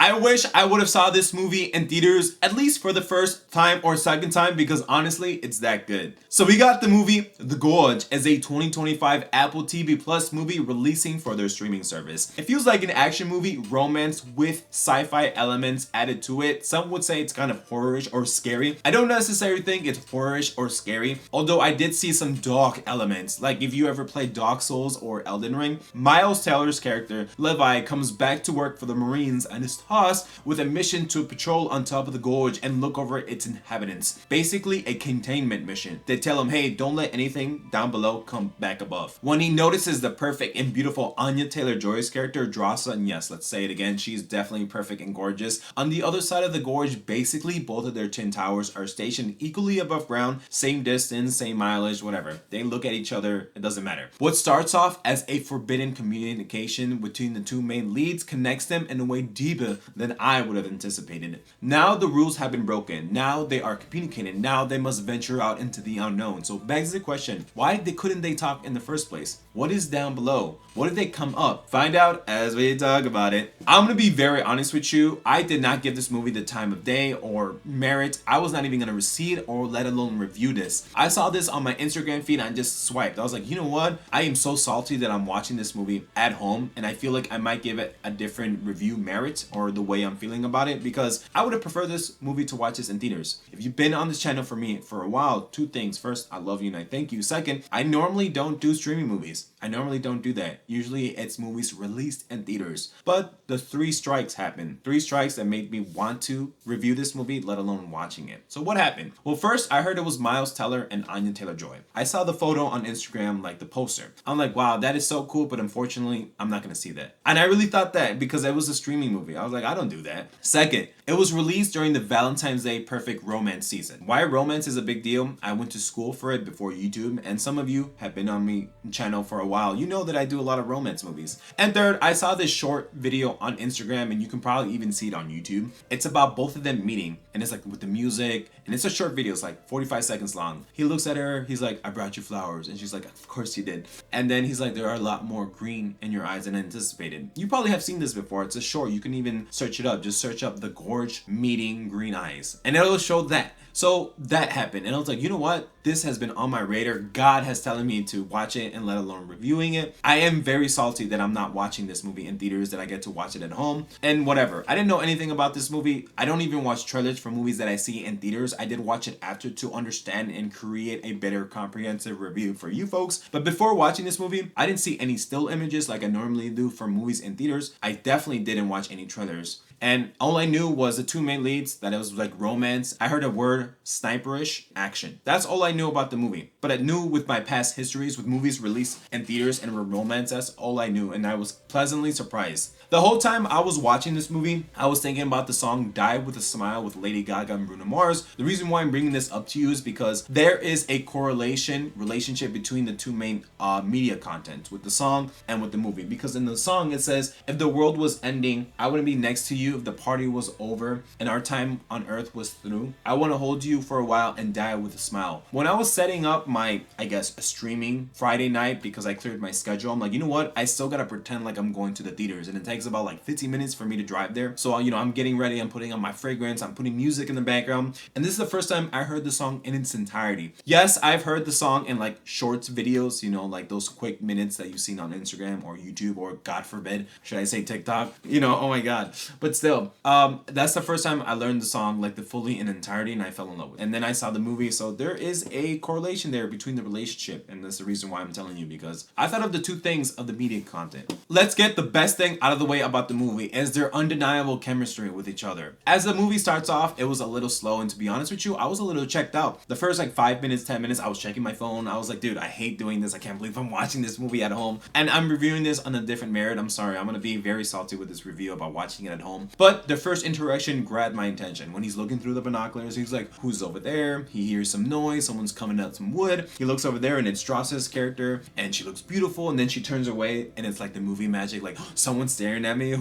I wish I would have saw this movie in theaters at least for the first time or second time because honestly, it's that good. So we got the movie The Gorge as a 2025 Apple TV Plus movie releasing for their streaming service. It feels like an action movie, romance with sci-fi elements added to it. Some would say it's kind of horrorish or scary. I don't necessarily think it's horrorish or scary, although I did see some dark elements. Like if you ever played Dark Souls or Elden Ring, Miles Teller's character, Levi, comes back to work for the Marines and is tasked with a mission to patrol on top of the gorge and look over its inhabitants. Basically a containment mission. They tell him, hey, don't let anything down below come back above. When he notices the perfect and beautiful Anya Taylor-Joy's character, Drasa, and yes, let's say it again, she's definitely perfect and gorgeous. On the other side of the gorge, basically both of their twin towers are stationed equally above ground, same distance, same mileage, whatever. They look at each other, it doesn't matter. What starts off as a forbidden communication between the two main leads connects them in a way deeper than I would have anticipated. Now the rules have been broken. Now they are communicating. Now they must venture out into the unknown. So begs the question, why couldn't they talk in the first place? What is down below? What did they come up? Find out as we talk about it. I'm gonna be very honest with you. I did not give this movie the time of day or merit. I was not even gonna receive or let alone review this. I saw this on my Instagram feed and I just swiped. I was like, you know what? I am so salty that I'm watching this movie at home and I feel like I might give it a different review merit or the way I'm feeling about it because I would have preferred this movie to watch this in theaters. If you've been on this channel for me for a while, two things. First, I love you and I thank you. Second, I normally don't do streaming movies. I normally don't do that. Usually it's movies released in theaters. But the 3 strikes happened. 3 strikes that made me want to review this movie, let alone watching it. So what happened? Well, first I heard it was Miles Teller and Anya Taylor-Joy. I saw the photo on Instagram, like the poster. I'm like, wow, that is so cool, but unfortunately, I'm not gonna see that. And I really thought that because it was a streaming movie. I was like, I don't do that. Second, it was released during the Valentine's Day Perfect Romance season. Why romance is a big deal? I went to school for it before YouTube, and some of you have been on my channel for a while. You know that I do a lot of romance movies. And third, I saw this short video on Instagram, and you can probably even see it on YouTube. It's about both of them meeting, and it's like with the music, and it's a short video. It's like 45 seconds long. He looks at her, he's like, I brought you flowers, and she's like, of course you did. And then he's like, there are a lot more green in your eyes than anticipated. You probably have seen this before. It's a short. You can even search it up. Just search up The Gorge meeting green eyes, and it'll show that. So that happened, and I was like, you know what? This has been on my radar. God has telling me to watch it and let alone reviewing it. I am very salty that I'm not watching this movie in theaters, that I get to watch it at home and whatever. I didn't know anything about this movie. I don't even watch trailers for movies that I see in theaters. I did watch it after to understand and create a better comprehensive review for you folks. But before watching this movie, I didn't see any still images like I normally do for movies in theaters. I definitely didn't watch any trailers. And all I knew was the 2 main leads, that it was like romance. I heard a word, sniperish, action. That's all I knew about the movie. But I knew with my past histories with movies released in theaters and were romance, that's all I knew. And I was pleasantly surprised. The whole time I was watching this movie, I was thinking about the song Die With A Smile with Lady Gaga and Bruno Mars. The reason why I'm bringing this up to you is because there is a relationship between the 2 main media content with the song and with the movie. Because in the song it says, if the world was ending, I wouldn't be next to you. If the party was over and our time on earth was through, I want to hold you for a while and die with a smile. When I was setting up my, I guess, streaming Friday night because I cleared my schedule, I'm like, you know what? I still gotta pretend like I'm going to the theaters, and it takes about like 15 minutes for me to drive there. So, you know, I'm getting ready, I'm putting on my fragrance, I'm putting music in the background, and this is the first time I heard the song in its entirety. Yes, I've heard the song in like shorts videos, you know, like those quick minutes that you've seen on Instagram or YouTube or God forbid, should I say TikTok? You know, oh my God. But still, that's the first time I learned the song like the fully in entirety, and I fell in love with it. And then I saw the movie, so there is a correlation there between the relationship, and that's the reason why I'm telling you, because I thought of the 2 things of the media content. Let's get the best thing out of the way about the movie is their undeniable chemistry with each other. As the movie starts off, it was a little slow, and to be honest with you, I was a little checked out. The first like 5 minutes, 10 minutes, I was checking my phone. I was like, dude, I hate doing this. I can't believe I'm watching this movie at home. And I'm reviewing this on a different merit. I'm sorry. I'm gonna be very salty with this review about watching it at home. But the first interaction grabbed my attention. When he's looking through the binoculars, he's like, who's over there? He hears some noise. Someone's coming out some wood. He looks over there, and it's Strasser's character, and she looks beautiful, and then she turns away, and it's like the movie magic, like, someone's staring at me.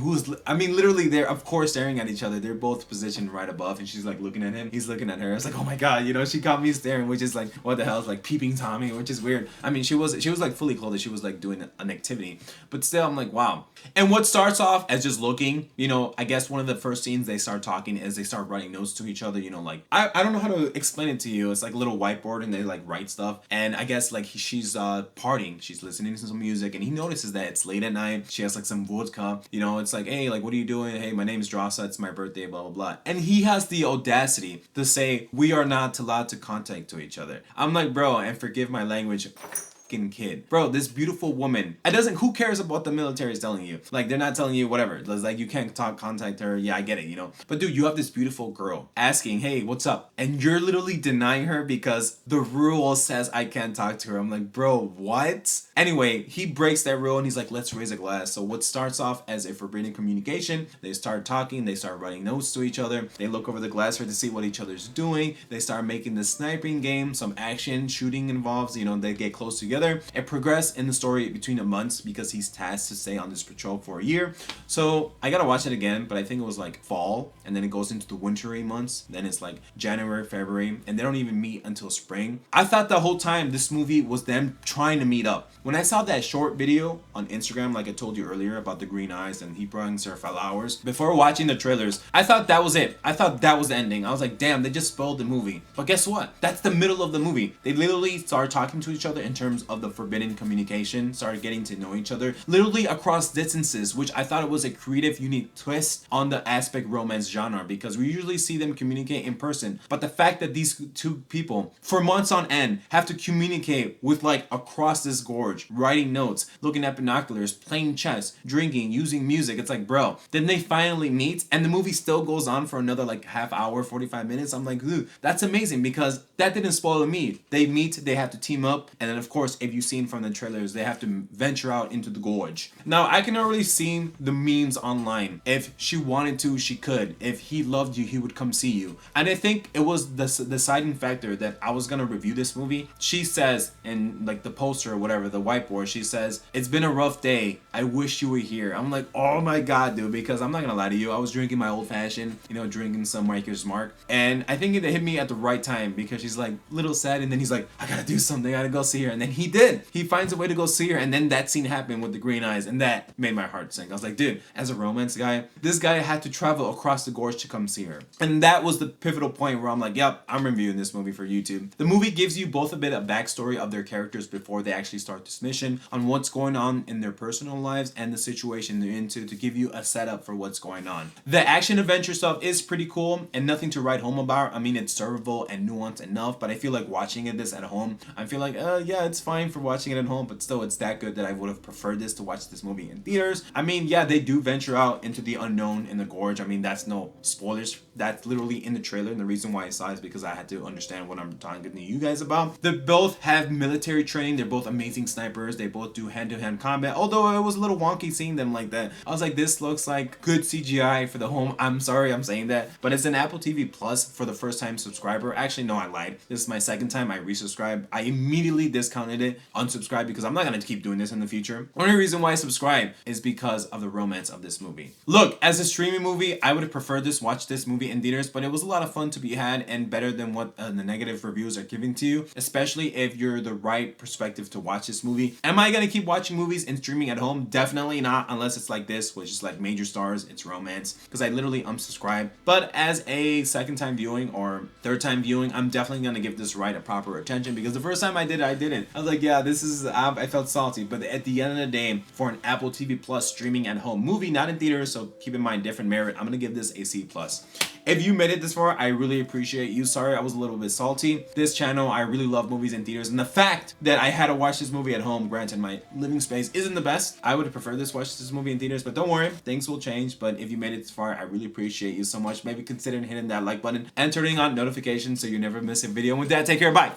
I mean, literally, they're of course staring at each other. They're both positioned right above, and she's like looking at him. He's looking at her. It's like, oh my God, you know, she got me staring, which is like, what the hell? It's like peeping Tommy, which is weird. I mean, she was like fully clothed. She was like doing an activity, but still, I'm like, wow. And what starts off as just looking, you know, I guess guess one of the first scenes they start talking is they start writing notes to each other, you know, like I don't know how to explain it to you. It's like a little whiteboard and they like write stuff. And I guess like she's partying, she's listening to some music, and he notices that it's late at night. She has like some vodka, you know, it's like, hey, like what are you doing? Hey, my name is Drasa, it's my birthday, blah blah blah. And he has the audacity to say we are not allowed to contact to each other. I'm like, bro, and forgive my language, kid, bro, this beautiful woman, it doesn't, who cares about the military is telling you, like they're not telling you whatever, it's like you can't contact her, yeah, I get it, you know, but dude, you have this beautiful girl asking, hey, what's up, and you're literally denying her because the rule says I can't talk to her. I'm like, bro, what? Anyway, he breaks that rule and he's like, let's raise a glass. So what starts off as a forbidden communication, they start talking, they start writing notes to each other, they look over the glass to see what each other's doing, they start making the sniping game, some action shooting involves, you know, they get close together. It progressed in the story between the months because he's tasked to stay on this patrol for a year. So I gotta watch it again, but I think it was like fall, and then it goes into the wintry months. Then it's like January, February, and they don't even meet until spring. I thought the whole time this movie was them trying to meet up. When I saw that short video on Instagram, like I told you earlier about the green eyes and he brought her flowers, before watching the trailers, I thought that was it. I thought that was the ending. I was like, damn, they just spoiled the movie. But guess what? That's the middle of the movie. They literally started talking to each other in terms of the forbidden communication, started getting to know each other literally across distances, which I thought it was a creative, unique twist on the aspect romance genre, because we usually see them communicate in person, but the fact that these two people for months on end have to communicate with like across this gorge, writing notes, looking at binoculars, playing chess, drinking, using music, it's like, bro, then they finally meet and the movie still goes on for another like half hour, 45 minutes. I'm like, dude, that's amazing, because that didn't spoil me. They meet, they have to team up, and then of course, if you've seen from the trailers, they have to venture out into the gorge. Now, I can already see the memes online. If she wanted to, she could. If he loved you, he would come see you. And I think it was the deciding factor that I was gonna review this movie. She says in like the poster or whatever, the whiteboard, she says, it's been a rough day, I wish you were here. I'm like, oh my god, dude, because I'm not gonna lie to you, I was drinking my old fashioned, you know, drinking some Rikers Mark, and I think it hit me at the right time, because she's like little sad, and then he's like, I gotta do something, I gotta go see her, and then he did. He finds a way to go see her, and then that scene happened with the green eyes, and that made my heart sink. I was like, dude, as a romance guy, this guy had to travel across the gorge to come see her. And that was the pivotal point where I'm like, yep, I'm reviewing this movie for YouTube. The movie gives you both a bit of backstory of their characters before they actually start this mission, on what's going on in their personal lives and the situation they're into, to give you a setup for what's going on. The action adventure stuff is pretty cool and nothing to write home about. I mean, it's servable and nuanced enough, but I feel like watching this at home, I feel like, yeah, it's fine for watching it at home, but still it's that good that I would have preferred this to watch this movie in theaters. I mean, yeah, they do venture out into the unknown in the gorge. I mean, that's no spoilers. That's literally in the trailer, and the reason why I saw it is because I had to understand what I'm talking to you guys about. They both have military training. They're both amazing snipers. They both do hand-to-hand combat, although it was a little wonky seeing them like that. I was like, this looks like good CGI for the home. I'm sorry I'm saying that, but it's an Apple TV Plus for the first time subscriber. Actually, no, I lied. This is my second time I resubscribed. I immediately discounted it, unsubscribed, because I'm not gonna keep doing this in the future. Only reason why I subscribe is because of the romance of this movie. Look, as a streaming movie, I would have preferred watch this movie in theaters, but it was a lot of fun to be had and better than what the negative reviews are giving to you, especially if you're the right perspective to watch this movie. Am I gonna keep watching movies and streaming at home? Definitely not, unless it's like this, which is like major stars, it's romance, because I literally unsubscribe. But as a second time viewing or third time viewing, I'm definitely gonna give this right a proper attention, because the first time I did it, I didn't. I was like, yeah, this is, I felt salty, but at the end of the day, for an Apple TV Plus streaming at home movie, not in theaters, so keep in mind different merit, I'm gonna give this a C+. If you made it this far, I really appreciate you. Sorry I was a little bit salty. This channel, I really love movies in theaters, and the fact that I had to watch this movie at home, granted my living space isn't the best, I would have preferred watch this movie in theaters, but don't worry, things will change. But if you made it this far, I really appreciate you so much. Maybe consider hitting that like button and turning on notifications so you never miss a video. With that, take care, bye!